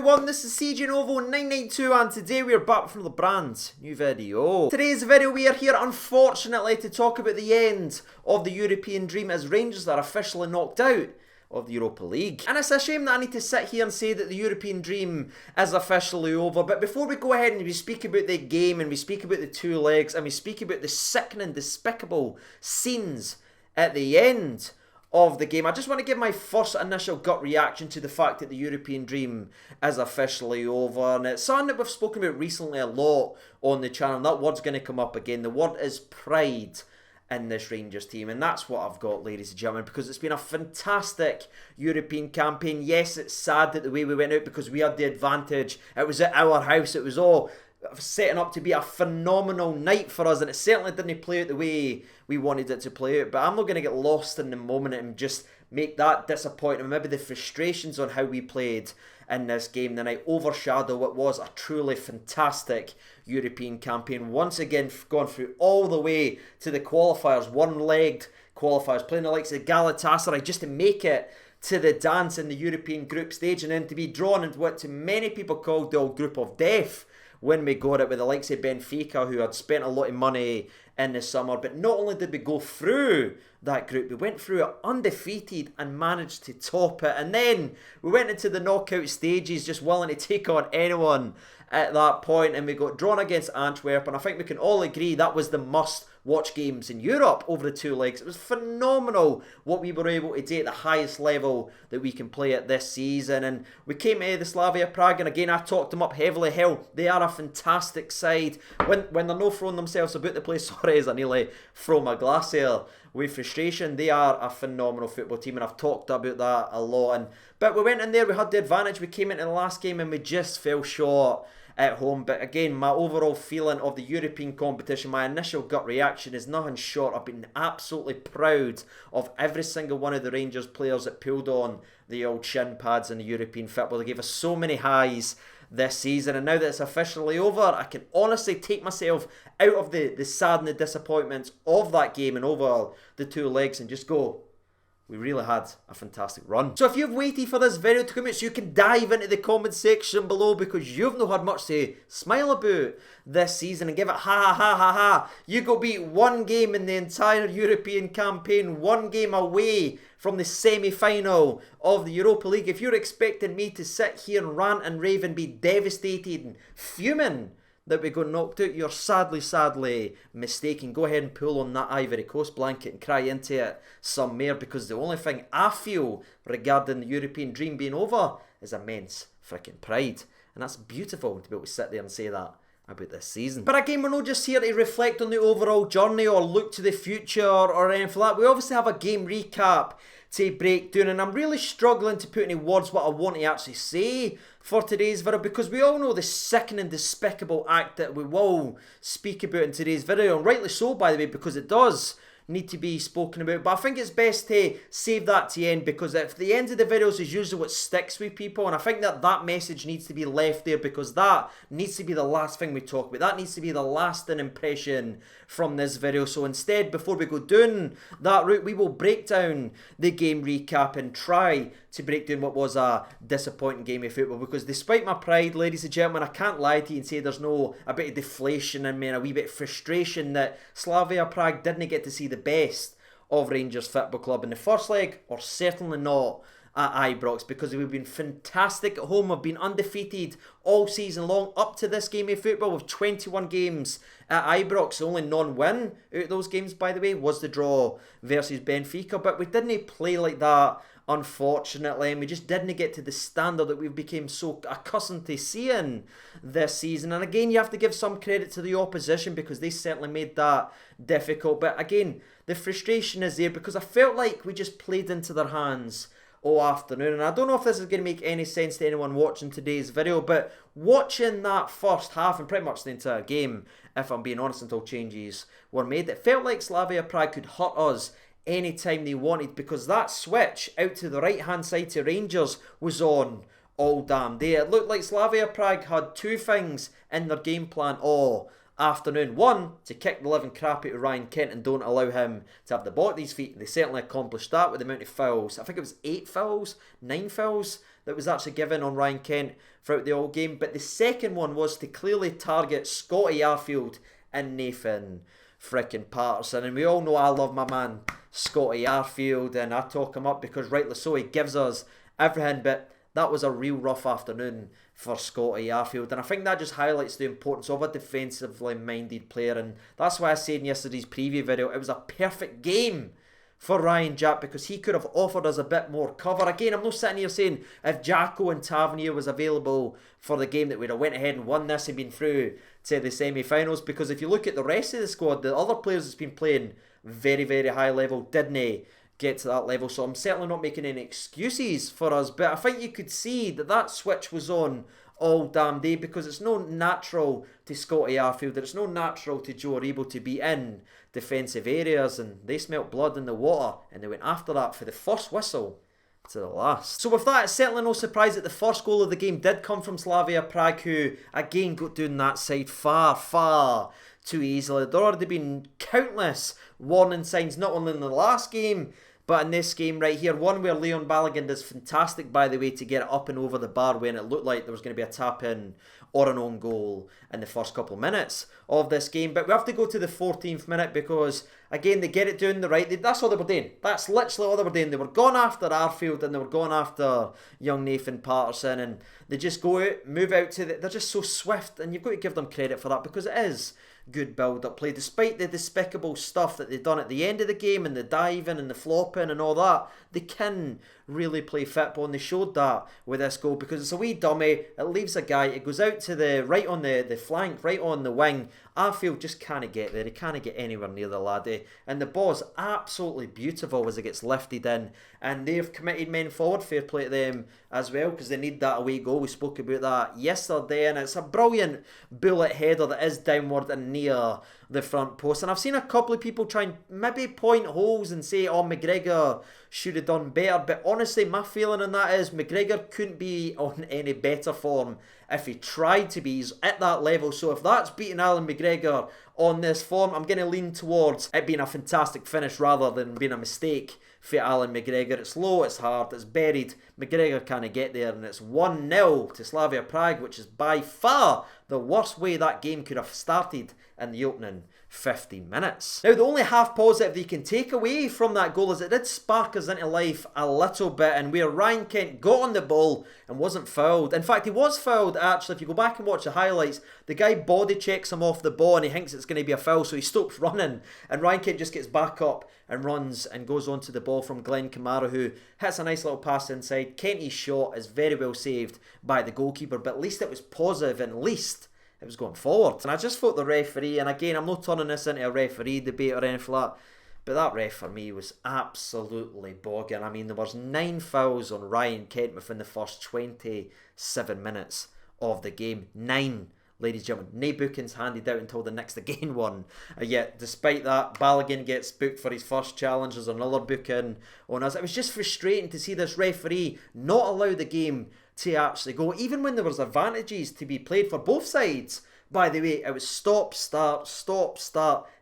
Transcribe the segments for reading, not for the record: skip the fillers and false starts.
everyone, this is CJNovo992 and today we are back from the brand new video. Today's video we are here unfortunately to talk about the end of the European dream as Rangers are officially knocked out of the Europa League. And it's a shame that I need to sit here and say that the European dream is officially over, but before we go ahead and we speak about the game and we speak about the two legs and we speak about the sickening, despicable scenes at the end of the game, I just want to give my first initial gut reaction to the fact that the European dream is officially over. And it's something that we've spoken about recently a lot on the channel, and that word's going to come up again. The word is pride in this Rangers team, and that's what I've got, ladies and gentlemen, because it's been a fantastic European campaign. Yes, it's sad that the way we went out because we had the advantage. It was at our house. It was all setting up to be a phenomenal night for us, and it certainly didn't play out the way we wanted it to play out. But I'm not going to get lost in the moment and just make that disappointment, maybe the frustrations on how we played in this game tonight, overshadow what was a truly fantastic European campaign. Once again, gone through all the way to the qualifiers, one-legged qualifiers, playing the likes of Galatasaray just to make it to the dance in the European group stage, and then to be drawn into what to many people called the old group of death when we got it with the likes of Benfica, who had spent a lot of money in the summer. But not only did we go through that group, we went through it undefeated and managed to top it. And then we went into the knockout stages just willing to take on anyone at that point, and we got drawn against Antwerp, and I think we can all agree that was the must-watch games in Europe over the two legs. It was phenomenal what we were able to do at the highest level that we can play at this season, and we came to the Slavia Prague, and again I talked them up heavily. Hell, they are a fantastic side. When they're not throwing themselves about the place, sorry as I nearly throw my glass here with frustration, they are a phenomenal football team, and I've talked about that a lot. But we went in there, we had the advantage, we came into the last game and we just fell short at home. But again, my overall feeling of the European competition, my initial gut reaction is nothing short. I've been absolutely proud of every single one of the Rangers players that pulled on the old shin pads in the European football. They gave us so many highs this season, and now that it's officially over, I can honestly take myself out of the sad and the disappointments of that game and over the two legs and just go, we really had a fantastic run. So if you've waited for this video to come out so you can dive into the comment section below because you've not had much to smile about this season and give it ha ha ha ha ha. You got beat one game in the entire European campaign, one game away from the semi-final of the Europa League. If you're expecting me to sit here and rant and rave and be devastated and fuming that we got knocked out, you're sadly mistaken. Go ahead and pull on that Ivory Coast blanket and cry into it some more, because the only thing I feel regarding the European dream being over is immense freaking pride. And that's beautiful to be able to sit there and say that about this season. But again, we're not just here to reflect on the overall journey or look to the future or anything like that. We obviously have a game recap to break down, and I'm really struggling to put into words what I want to actually say for today's video, because we all know the sickening, despicable act that we will speak about in today's video, and rightly so, by the way, because it does need to be spoken about. But I think it's best to save that to the end, because at the end of the videos is usually what sticks with people, and I think that that message needs to be left there, because that needs to be the last thing we talk about. That needs to be the lasting impression from this video. So instead, before we go down that route, we will break down the game recap and try to break down what was a disappointing game of football, because despite my pride, ladies and gentlemen, I can't lie to you and say there's no a bit of deflation in me and a wee bit of frustration that Slavia Prague didn't get to see the best of Rangers Football Club in the first leg, or certainly not at Ibrox, because we've been fantastic at home. We've been undefeated all season long up to this game of football with 21 games at Ibrox. The only non-win out of those games, by the way, was the draw versus Benfica, but we didn't play like that, unfortunately, and we just didn't get to the standard that we've become so accustomed to seeing this season. And again, you have to give some credit to the opposition, because they certainly made that difficult. But again, the frustration is there, because I felt like we just played into their hands all afternoon. And I don't know if this is going to make any sense to anyone watching today's video, but watching that first half and pretty much the entire game, if I'm being honest, until changes were made, it felt like Slavia Prague could hurt us anytime they wanted, because that switch out to the right hand side to Rangers was on all damn day. It looked like Slavia Prague had two things in their game plan all afternoon. One, to kick the living crap out of Ryan Kent and don't allow him to have the ball at his feet. They certainly accomplished that with the amount of fouls. I think it was 8 fouls, 9 fouls that was actually given on Ryan Kent throughout the whole game. But the second one was to clearly target Scotty Arfield and Nathan frickin' Patterson. And we all know I love my man Scotty Arfield, and I talk him up because rightly so, he gives us everything. But that was a real rough afternoon for Scotty Arfield, and I think that just highlights the importance of a defensively minded player. And that's why I said in yesterday's preview video it was a perfect game for Ryan Jack, because he could have offered us a bit more cover. Again, I'm not sitting here saying if Jacko and Tavernier was available for the game that we'd have went ahead and won this and been through to the semi-finals, because if you look at the rest of the squad, the other players that's been playing very, very high level didn't get to that level. So I'm certainly not making any excuses for us, but I think you could see that that switch was on all damn day, because it's no natural to Scotty Arfield, it's no natural to Joe Aribo to be in defensive areas, and they smelt blood in the water and they went after that for the first whistle to the last. So with that, it's certainly no surprise that the first goal of the game did come from Slavia Prague, who again got down that side far, far too easily. There already been countless warning signs, not only in the last game, but in this game right here, one where Leon Balogun does fantastic, by the way, to get it up and over the bar when it looked like there was going to be a tap-in or an own goal in the first couple of minutes of this game. But we have to go to the 14th minute because, again, they get it down the right. That's all they were doing. That's literally all they were doing. They were going after Arfield and they were going after young Nathan Patterson, and they just go out, move out to they're just so swift, and you've got to give them credit for that, because it is good build-up play. Despite the despicable stuff that they've done at the end of the game and the diving and the flopping and all that, they can really play football, and they showed that with this goal, because it's a wee dummy, it leaves a guy, it goes out to the right on the flank, right on the wing. Arfield just can't get there, he can't get anywhere near the laddie, and the ball's absolutely beautiful as it gets lifted in, and they've committed men forward, fair play to them as well, because they need that away goal. We spoke about that yesterday, and it's a brilliant bullet header that is downward and near the front post. And I've seen a couple of people try and maybe point holes and say, oh, McGregor should have done better, but honestly my feeling on that is McGregor couldn't be on any better form if he tried to be. He's at that level, so if that's beating Alan McGregor on this form, I'm going to lean towards it being a fantastic finish rather than being a mistake for Alan McGregor. It's low, it's hard, it's buried, McGregor can't get there, and it's 1-0 to Slavia Prague, which is by far the worst way that game could have started in the opening 15 minutes. Now, the only half positive you can take away from that goal is it did spark us into life a little bit, and where Ryan Kent got on the ball and wasn't fouled. In fact, he was fouled actually. If you go back and watch the highlights, the guy body checks him off the ball and he thinks it's going to be a foul, so he stops running, and Ryan Kent just gets back up and runs and goes onto the ball from Glen Kamara, who hits a nice little pass inside. Kenty's shot is very well saved by the goalkeeper, but at least it was positive, and at least it was going forward. And I just thought the referee, and again, I'm not turning this into a referee debate or anything like that, but that ref for me was absolutely bogging. I mean, there was 9 fouls on Ryan Kent within the first 27 minutes of the game. 9, ladies and gentlemen. No bookings handed out until the next again one. Yet, despite that, Balogun gets booked for his first challenge. There's another booking on us. It was just frustrating to see this referee not allow the game to actually go, even when there was advantages to be played for both sides. By the way, it was stop, start,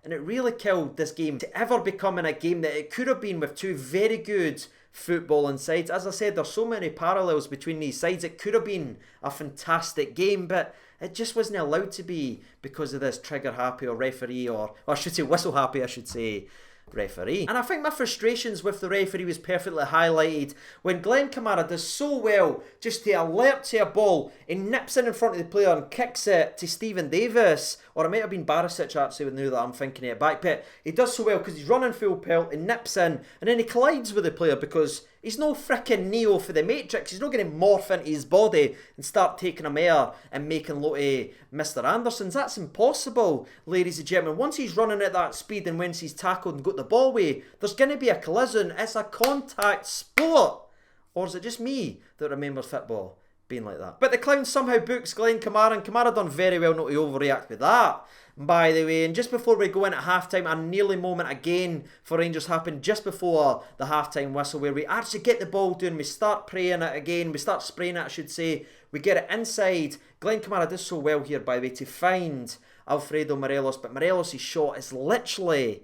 and it really killed this game to ever becoming a game that it could have been with two very good footballing sides. As I said, there's so many parallels between these sides. It could have been a fantastic game, but it just wasn't allowed to be because of this trigger happy or referee, or I should say whistle happy, I should say, referee. And I think my frustrations with the referee was perfectly highlighted when Glen Kamara does so well just to alert to a ball, he nips in front of the player and kicks it to Stephen Davis, or it might have been Barisic actually, now that I'm thinking it back, but he does so well because he's running full pelt, he nips in, and then he collides with the player because he's no frickin' Neo for the Matrix. He's not going to morph into his body and start taking him air and making look of Mr. Anderson's. That's impossible, ladies and gentlemen. Once he's running at that speed and once he's tackled and got the ball away, there's going to be a collision. It's a contact sport. Or is it just me that remembers football being like that? But the clown somehow books Glen Kamara, and Kamara done very well not to overreact with that, by the way. And just before we go in at half-time, a nearly moment again for Rangers happened just before the half-time whistle, where we actually get the ball down, we start praying it again, we start spraying it, I should say, we get it inside. Glen Kamara does so well here, by the way, to find Alfredo Morelos, but Morelos' shot is literally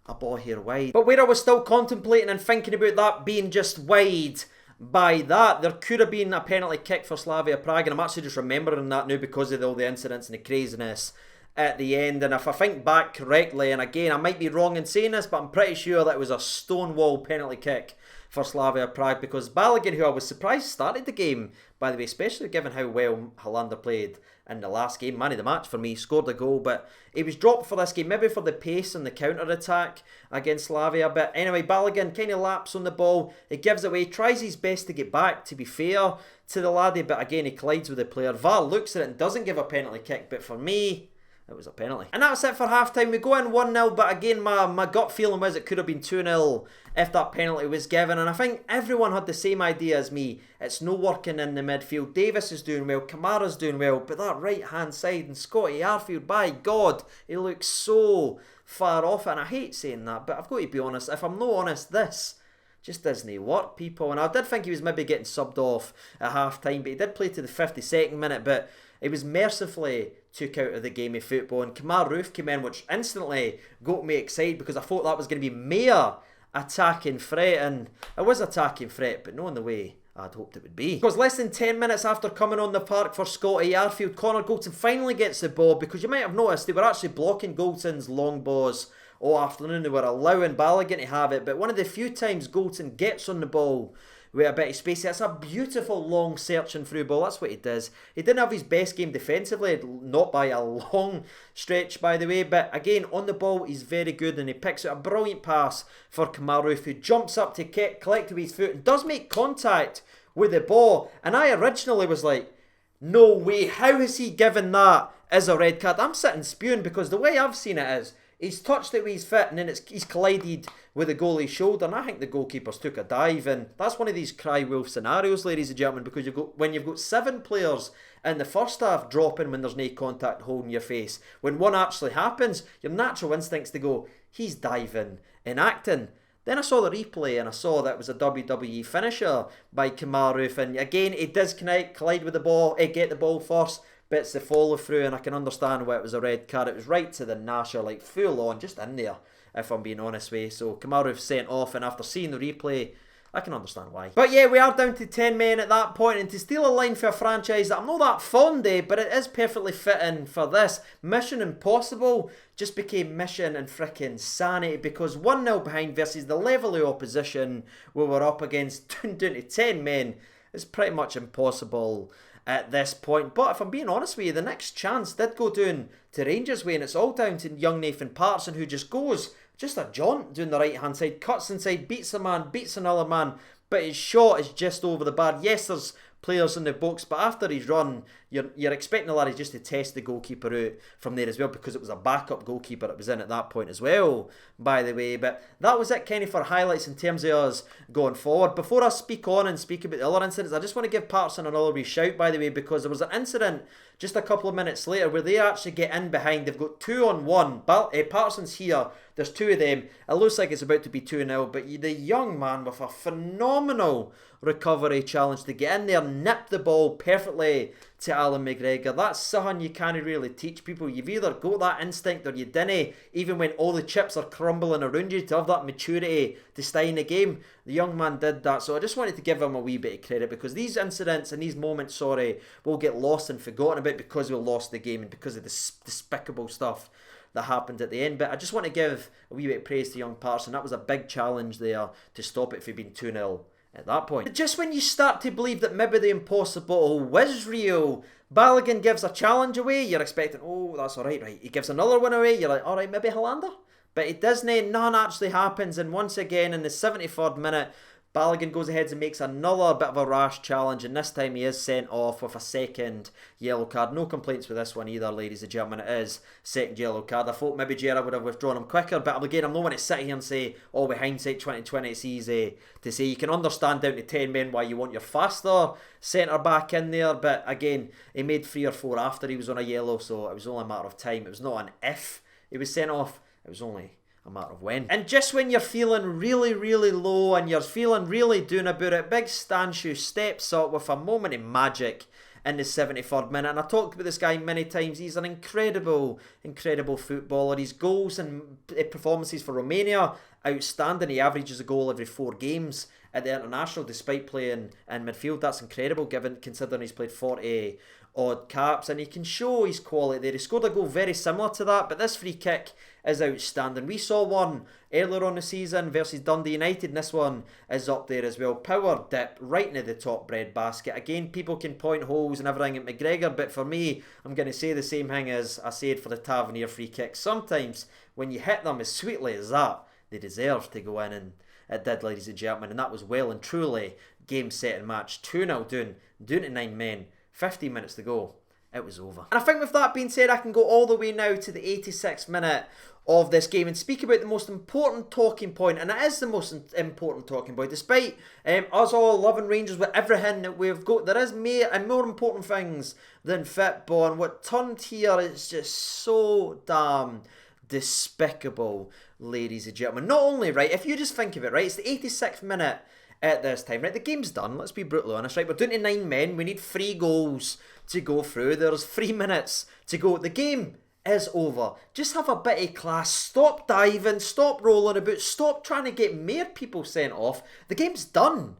a ball here wide. But where I was still contemplating and thinking about that being just wide, by that. There could have been a penalty kick for Slavia Prague, and I'm actually just remembering that now because of all the incidents and the craziness at the end. And if I think back correctly, and again I might be wrong in saying this, but I'm pretty sure that it was a stonewall penalty kick for Slavia Prague, because Balogun, who I was surprised started the game, by the way, especially given how well Hollander played in the last game, man of the match for me, scored a goal, but he was dropped for this game, maybe for the pace and the counter-attack against Slavia. But anyway, Balogun kind of laps on the ball, he gives away, tries his best to get back, to be fair to the laddie, but again he collides with the player. VAR looks at it and doesn't give a penalty kick, but for me, it was a penalty. And that's it for half-time. We go in 1-0, but again, my gut feeling was it could have been 2-0 if that penalty was given. And I think everyone had the same idea as me. It's no working in the midfield. Davis is doing well, Kamara's doing well, but that right-hand side and Scotty Arfield, by God, he looks so far off. And I hate saying that, but I've got to be honest. If I'm not honest, this just doesn't work, people. And I did think he was maybe getting subbed off at half-time, but he did play to the 52nd minute, but he was mercifully took out of the game of football, and Kamar Roof came in, which instantly got me excited because I thought that was going to be mere attacking threat, and it was attacking threat, but not in the way I'd hoped it would be. Because less than 10 minutes after coming on the park for Scotty Arfield, Connor Goldson finally gets the ball, because you might have noticed they were actually blocking Goldson's long balls all afternoon. They were allowing Balogun to have it, but one of the few times Goldson gets on the ball with a bit of space, it's a beautiful long searching through ball. That's what he does. He didn't have his best game defensively, not by a long stretch, by the way, but again, on the ball, he's very good, and he picks out a brilliant pass for Kamaruf, who jumps up to collect with his foot and does make contact with the ball. And I originally was like, no way, how has he given that as a red card? I'm sitting spewing, because the way I've seen it is, he's touched it with his foot, and then he's collided with the goalie's shoulder, and I think the goalkeepers took a dive, and that's one of these cry wolf scenarios, ladies and gentlemen, because when you've got 7 players in the first half dropping when there's no contact holding your face, when one actually happens, your natural instincts to go, he's diving and acting. Then I saw the replay, and I saw that it was a WWE finisher by Kamaruf, and again, he does collide with the ball, get the ball first, but it's the follow through, and I can understand why it was a red card. It was right to the Nasher, like full on, just in there, if I'm being honest with you. So Kamaruf sent off, and after seeing the replay, I can understand why. But yeah, we are down to 10 men at that point, and to steal a line for a franchise that I'm not that fond of, but it is perfectly fitting for this. Mission Impossible just became Mission and frickin' Sanity, because 1-0 behind versus the level of opposition we were up against, down to 10 men, is pretty much impossible at this point. But if I'm being honest with you, the next chance did go down to Rangers way, and it's all down to young Nathan Patterson, who just goes, just a jaunt down the right hand side, cuts inside, beats a man, beats another man, but his shot is just over the bar. Yes, there's players in the box, but after his run, you're expecting the laddie just to test the goalkeeper out from there as well, because it was a backup goalkeeper that was in at that point as well, by the way. But that was it kind of for highlights in terms of us going forward. Before I speak on and speak about the other incidents, I just want to give Patterson another wee shout, by the way, because there was an incident just a couple of minutes later where they actually get in behind. They've got 2-on-1. Patterson's here. There's 2 of them. It looks like it's about to be 2-0, but the young man with a phenomenal recovery challenge to get in there, nip the ball perfectly to Alan McGregor. That's something you can't really teach people. You've either got that instinct or you didn't, even when all the chips are crumbling around you, to have that maturity to stay in the game. The young man did that, so I just wanted to give him a wee bit of credit, because these incidents and these moments, will get lost and forgotten about because we lost the game and because of the despicable stuff that happened at the end. But I just want to give a wee bit of praise to young Patterson. That was a big challenge there to stop it from being 2-0 at that point. But just when you start to believe that maybe the impossible was real, Balogun gives a challenge away, you're expecting, oh, that's alright, right. He gives another one away, you're like, alright, maybe Hollander? But it doesn't, none actually happens, and once again in the 73rd minute, Balogun goes ahead and makes another bit of a rash challenge, and this time he is sent off with a second yellow card. No complaints with this one either, ladies and gentlemen. It is second yellow card. I thought maybe Gerrard would have withdrawn him quicker, but again, I'm not going to sit here and say, oh, with hindsight 2020, it's easy to say. You can understand down to 10 men why you want your faster centre back in there, but again, he made 3 or 4 after he was on a yellow, so it was only a matter of time. It was not an if he was sent off, it was only a matter of when. And just when you're feeling really, really low and you're feeling really down about it, Big Stanshu steps up with a moment of magic in the 73rd minute. And I talked about this guy many times. He's an incredible, incredible footballer. His goals and performances for Romania, outstanding. He averages a goal every 4 games at the international despite playing in midfield. That's incredible considering he's played 40 odd caps, and he can show his quality there. He scored a goal very similar to that, but this free kick is outstanding. We saw one earlier on the season versus Dundee United, and this one is up there as well. Power dip right into the top bread basket. Again, people can point holes and everything at McGregor, but for me, I'm going to say the same thing as I said for the Tavernier free kick. Sometimes when you hit them as sweetly as that, they deserve to go in, and it did, ladies and gentlemen, and that was well and truly game, set and match. 2-0 down to 9 men. 15 minutes to go, it was over. And I think with that being said, I can go all the way now to the 86th minute of this game and speak about the most important talking point, and it is the most important talking point. Despite us all loving Rangers with everything that we've got, there is more important things than football, and what turned here is just so damn despicable, ladies and gentlemen. Not only, right, if you just think of it, right, it's the 86th minute at this time, right, the game's done, let's be brutally honest, right, we're down to 9 men, we need 3 goals to go through, there's 3 minutes to go, the game is over. Just have a bit of class, stop diving, stop rolling about, stop trying to get more people sent off, the game's done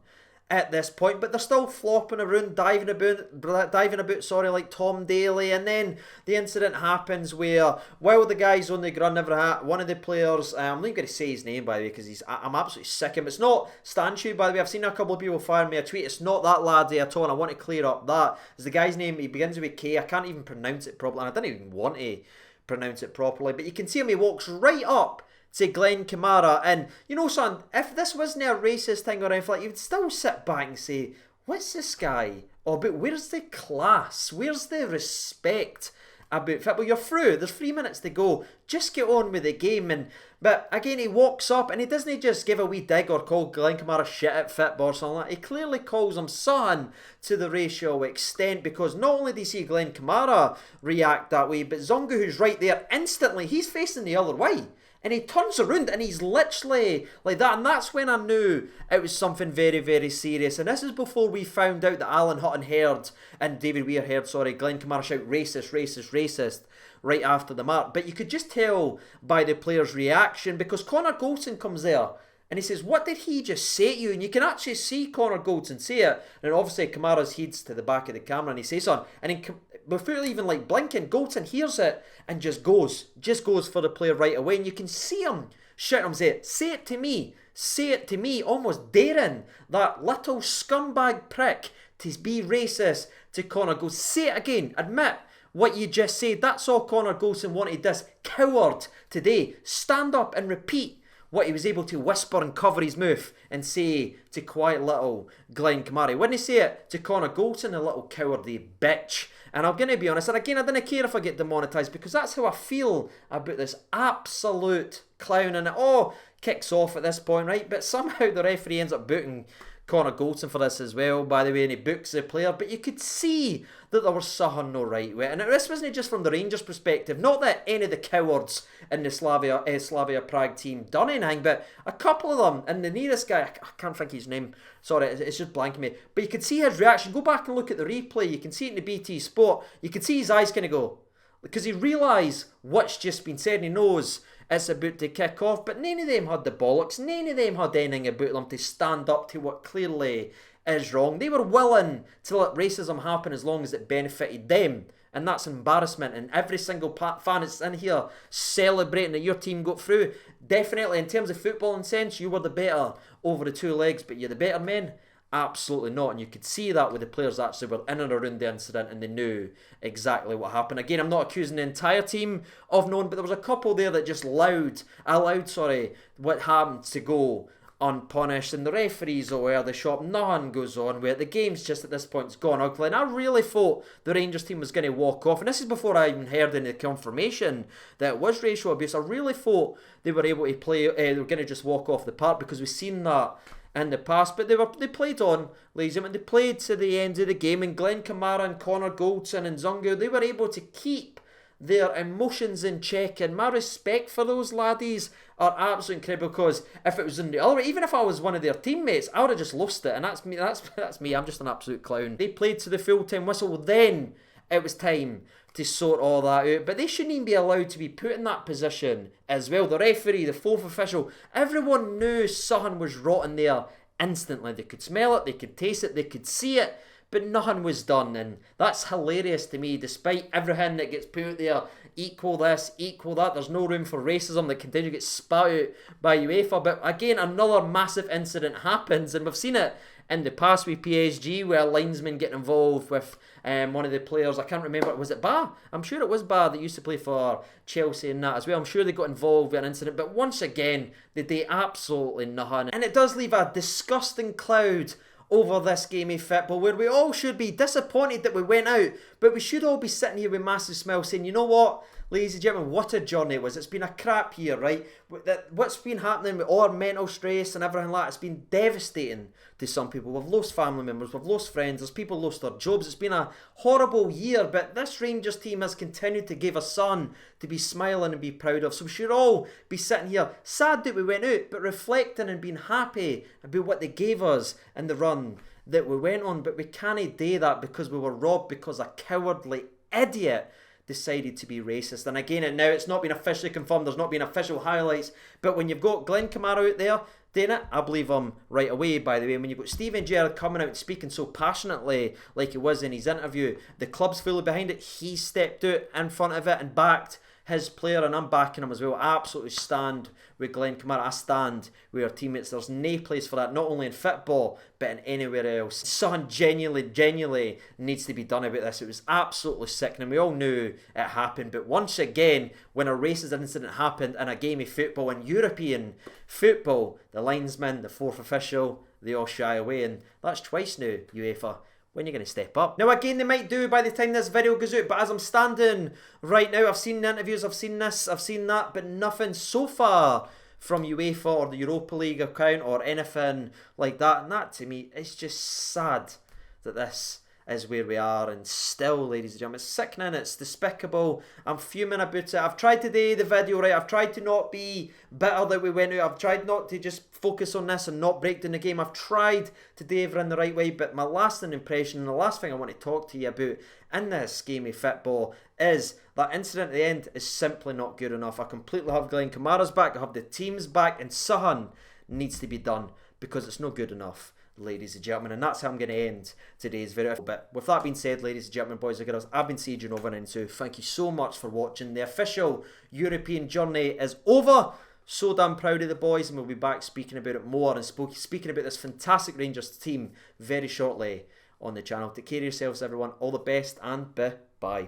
at this point, but they're still flopping around, diving about, like Tom Daly, and then the incident happens where, while the guy's on the ground, one of the players, I'm not going to say his name by the way, because I'm absolutely sick of him. It's not Stanchu, by the way. I've seen a couple of people fire me a tweet. It's not that laddie at all, and I want to clear up that. It's the guy's name, he begins with K, I can't even pronounce it properly, and I didn't even want to pronounce it properly, but you can see him, he walks right up to Glen Kamara, and you know, son, if this wasn't a racist thing or anything, like, you'd still sit back and say, what's this guy all about? Where's the class? Where's the respect about football? You're through, there's 3 minutes to go, just get on with the game. But again, he walks up and he doesn't just give a wee dig or call Glen Kamara shit at football or something like that. He clearly calls him son to the ratio extent, because not only do you see Glen Kamara react that way, but Zonga, who's right there, instantly, he's facing the other way. And he turns around and he's literally like that. And that's when I knew it was something very, very serious. And this is before we found out that Alan Hutton heard, and David Weir heard, Glen Kamara shout racist, racist, racist right after the mark. But you could just tell by the player's reaction, because Connor Goldson comes there and he says, what did he just say to you? And you can actually see Connor Goldson say it. And obviously Kamara's head's to the back of the camera and he says on. And then before even like blinking, Goldson hears it and just goes for the player right away. And you can see him shout him, say it to me, almost daring that little scumbag prick to be racist to Connor Goldson. Say it again, admit what you just said. That's all Connor Goldson wanted this coward today. Stand up and repeat what he was able to whisper and cover his mouth and say to quiet little Glen Kamara. He wouldn't say it to Connor Goldson, a little cowardly bitch. And I'm going to be honest, and again, I don't care if I get demonetised, because that's how I feel about this absolute clown. And it all kicks off at this point, right? But somehow the referee ends up booting Connor Goldson for this as well, by the way, and he books the player. But you could see that there was something no right with it. And this wasn't just from the Rangers' perspective. Not that any of the cowards in the Slavia Prague team done anything, but a couple of them, and the nearest guy, I can't think his name, sorry, it's just blanking me. But you could see his reaction. Go back and look at the replay. You can see it in the BT Sport. You can see his eyes kind of go, because he realised what's just been said and he knows it's about to kick off. But none of them had the bollocks, none of them had anything about them to stand up to what clearly is wrong. They were willing to let racism happen as long as it benefited them, and that's embarrassment. And every single fan is in here celebrating that your team got through. Definitely, in terms of footballing sense, you were the better over the two legs, but you're the better men? Absolutely not. And you could see that with the players actually were in and around the incident and they knew exactly what happened. Again, I'm not accusing the entire team of knowing, but there was a couple there that just allowed what happened to go unpunished, and the referees are aware of the shop. Nothing goes on with it. The game's just at this point, it's gone ugly, and I really thought the Rangers team was going to walk off, and this is before I even heard any confirmation that it was racial abuse. I really thought they were able to play, they were going to just walk off the park, because we've seen that in the past. But they played on, ladies and gentlemen. They played to the end of the game, and Glen Kamara and Connor Goldson and Zungu, they were able to keep their emotions in check, and my respect for those laddies are absolutely incredible, because if it was in the other way, even if I was one of their teammates, I would have just lost it, and that's me, I'm just an absolute clown. They played to the full-time whistle, then it was time to sort all that out, but they shouldn't even be allowed to be put in that position as well. The referee, the fourth official, everyone knew something was rotten there instantly. They could smell it, they could taste it, they could see it, but nothing was done, and that's hilarious to me. Despite everything that gets put out there, equal this, equal that, there's no room for racism that continues to get spat out by UEFA. But again, another massive incident happens, and we've seen it in the past with PSG, where a linesman getting involved with one of the players. I can't remember, was it Ba? I'm sure it was Ba that used to play for Chelsea and that as well. I'm sure they got involved with an incident, but once again, they did absolutely nothing. And it does leave a disgusting cloud over this game of football, where we all should be disappointed that we went out, but we should all be sitting here with massive smiles saying, you know what, ladies and gentlemen, what a journey it was. It's been a crap year, right? What's been happening with all our mental stress and everything like that, it's been devastating to some people. We've lost family members, we've lost friends, there's people lost their jobs. It's been a horrible year, but this Rangers team has continued to give us something to be smiling and be proud of. So we should all be sitting here sad that we went out, but reflecting and being happy about what they gave us in the run that we went on. But we can't do that because we were robbed, because a cowardly idiot decided to be racist. And again, now it's not been officially confirmed, there's not been official highlights, but when you've got Glen Kamara out there doing it, I believe him right away, by the way. And when you've got Steven Gerrard coming out and speaking so passionately like he was in his interview, the club's fully behind it, he stepped out in front of it and backed his player, and I'm backing him as well. I absolutely stand with Glen Kamara. I stand with our teammates. There's no place for that, not only in football, but in anywhere else. Something genuinely needs to be done about this. It was absolutely sickening. We all knew it happened, but once again, when a racist incident happened in a game of football, in European football, the linesman, the fourth official, they all shy away, and that's twice now, UEFA. When are you going to step up? Now again, they might do by the time this video goes out, but as I'm standing right now, I've seen the interviews, I've seen this, I've seen that, but nothing so far from UEFA or the Europa League account or anything like that. And that to me, it's just sad that this is where we are, and still, ladies and gentlemen, it's sickening, it's despicable. I'm fuming about it. I've tried to do the video right, I've tried to not be bitter that we went out, I've tried not to just focus on this and not break down the game. I've tried to do everything the right way, but my lasting impression and the last thing I want to talk to you about in this game of football is that incident at the end is simply not good enough. I completely have Glen Kamara's back, I have the team's back, and something needs to be done because it's not good enough, ladies and gentlemen. And that's how I'm going to end today's video. But with that being said, ladies and gentlemen, boys and girls, I've been Siege over and into. Thank you so much for watching. The official European journey is over. So damn proud of the boys, and we'll be back speaking about it more and speaking about this fantastic Rangers team very shortly on the channel. Take care of yourselves, everyone. All the best, and bye.